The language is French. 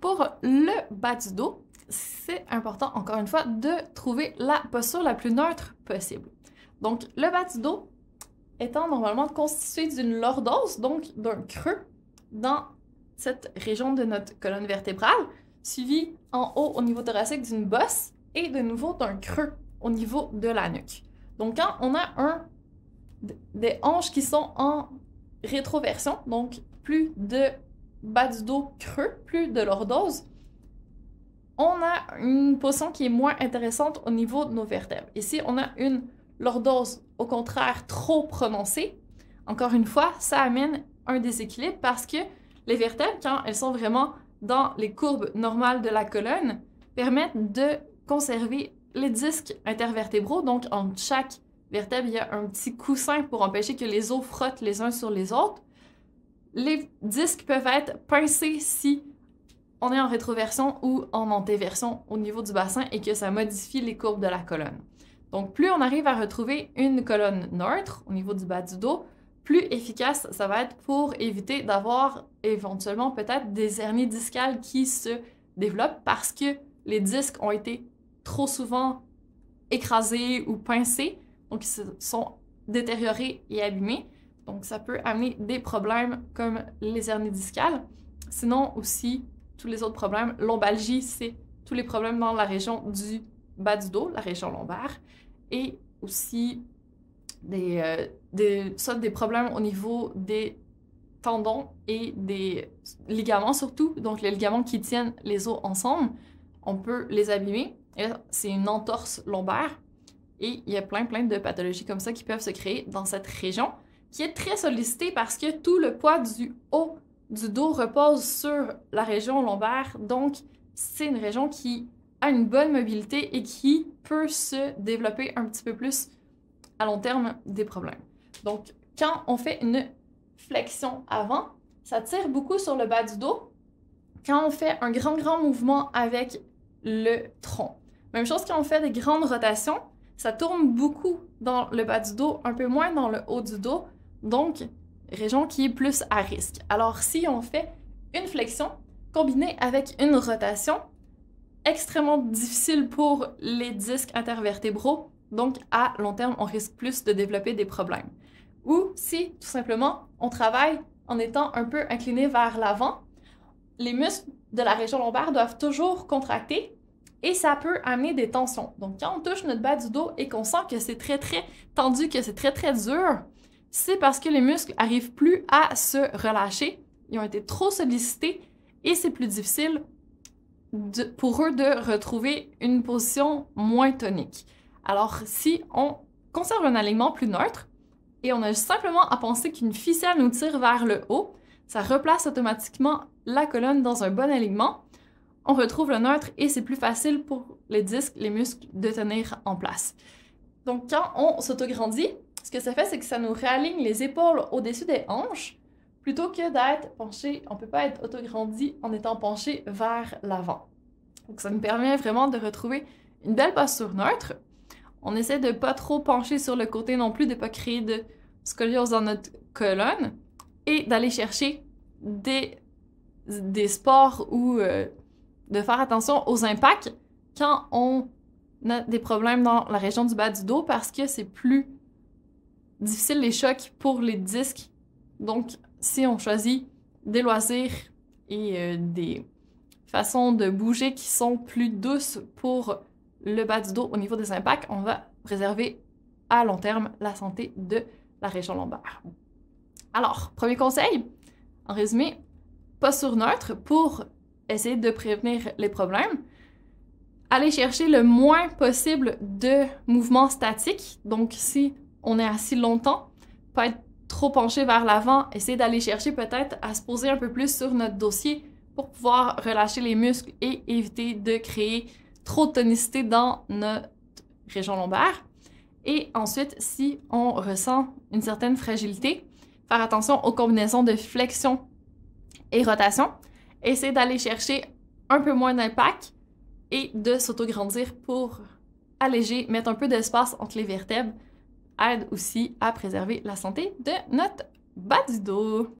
Pour le bas du dos, c'est important, encore une fois, de trouver la posture la plus neutre possible. Donc, le bas du dos étant normalement constitué d'une lordose, donc d'un creux dans cette région de notre colonne vertébrale, suivi en haut au niveau thoracique d'une bosse et de nouveau d'un creux au niveau de la nuque. Donc, quand on a des hanches qui sont en rétroversion, donc plus de bas du dos creux, plus de lordose, on a une position qui est moins intéressante au niveau de nos vertèbres. Ici, on a une lordose, au contraire, trop prononcée. Encore une fois, ça amène un déséquilibre parce que les vertèbres, quand elles sont vraiment dans les courbes normales de la colonne, permettent de conserver les disques intervertébraux. Donc, entre chaque vertèbre, il y a un petit coussin pour empêcher que les os frottent les uns sur les autres. Les disques peuvent être pincés si on est en rétroversion ou en antéversion au niveau du bassin et que ça modifie les courbes de la colonne. Donc, plus on arrive à retrouver une colonne neutre au niveau du bas du dos, plus efficace ça va être pour éviter d'avoir éventuellement peut-être des hernies discales qui se développent parce que les disques ont été trop souvent écrasés ou pincés, donc ils se sont détériorés et abîmés. Donc, ça peut amener des problèmes comme les hernies discales. Sinon, aussi, tous les autres problèmes. Lombalgie, c'est tous les problèmes dans la région du bas du dos, la région lombaire. Et aussi des problèmes au niveau des tendons et des ligaments surtout. Donc, les ligaments qui tiennent les os ensemble, on peut les abîmer. Et là, c'est une entorse lombaire. Et il y a plein de pathologies comme ça qui peuvent se créer dans cette région, qui est très sollicitée parce que tout le poids du haut du dos repose sur la région lombaire. Donc, c'est une région qui a une bonne mobilité et qui peut se développer un petit peu plus à long terme des problèmes. Donc, quand on fait une flexion avant, ça tire beaucoup sur le bas du dos. Quand on fait un grand mouvement avec le tronc. Même chose quand on fait des grandes rotations, ça tourne beaucoup dans le bas du dos, un peu moins dans le haut du dos. Donc, région qui est plus à risque. Alors, si on fait une flexion combinée avec une rotation, extrêmement difficile pour les disques intervertébraux, donc à long terme, on risque plus de développer des problèmes. Ou si, tout simplement, on travaille en étant un peu incliné vers l'avant, les muscles de la région lombaire doivent toujours contracter et ça peut amener des tensions. Donc, quand on touche notre bas du dos et qu'on sent que c'est très tendu, que c'est très dur, c'est parce que les muscles n'arrivent plus à se relâcher. Ils ont été trop sollicités et c'est plus difficile pour eux de retrouver une position moins tonique. Alors, si on conserve un alignement plus neutre et on a simplement à penser qu'une ficelle nous tire vers le haut, ça replace automatiquement la colonne dans un bon alignement. On retrouve le neutre et c'est plus facile pour les disques, les muscles de tenir en place. Donc, quand on s'autograndit, ce que ça fait, c'est que ça nous réaligne les épaules au-dessus des hanches plutôt que d'être penché. On ne peut pas être autograndi en étant penché vers l'avant. Donc, ça nous permet vraiment de retrouver une belle posture neutre. On essaie de ne pas trop pencher sur le côté non plus, de ne pas créer de scoliose dans notre colonne et d'aller chercher des sports ou de faire attention aux impacts quand on a des problèmes dans la région du bas du dos parce que c'est plus difficile les chocs pour les disques. Donc, si on choisit des loisirs et des façons de bouger qui sont plus douces pour le bas du dos au niveau des impacts, on va préserver à long terme la santé de la région lombaire. Alors, premier conseil, en résumé, posture neutre pour essayer de prévenir les problèmes. Aller chercher le moins possible de mouvements statiques. Donc, si on est assis longtemps, pas être trop penché vers l'avant, essayer d'aller chercher peut-être à se poser un peu plus sur notre dossier pour pouvoir relâcher les muscles et éviter de créer trop de tonicité dans notre région lombaire. Et ensuite, si on ressent une certaine fragilité, faire attention aux combinaisons de flexion et rotation. Essayer d'aller chercher un peu moins d'impact et de s'autograndir pour alléger, mettre un peu d'espace entre les vertèbres, aide aussi à préserver la santé de notre bas du dos.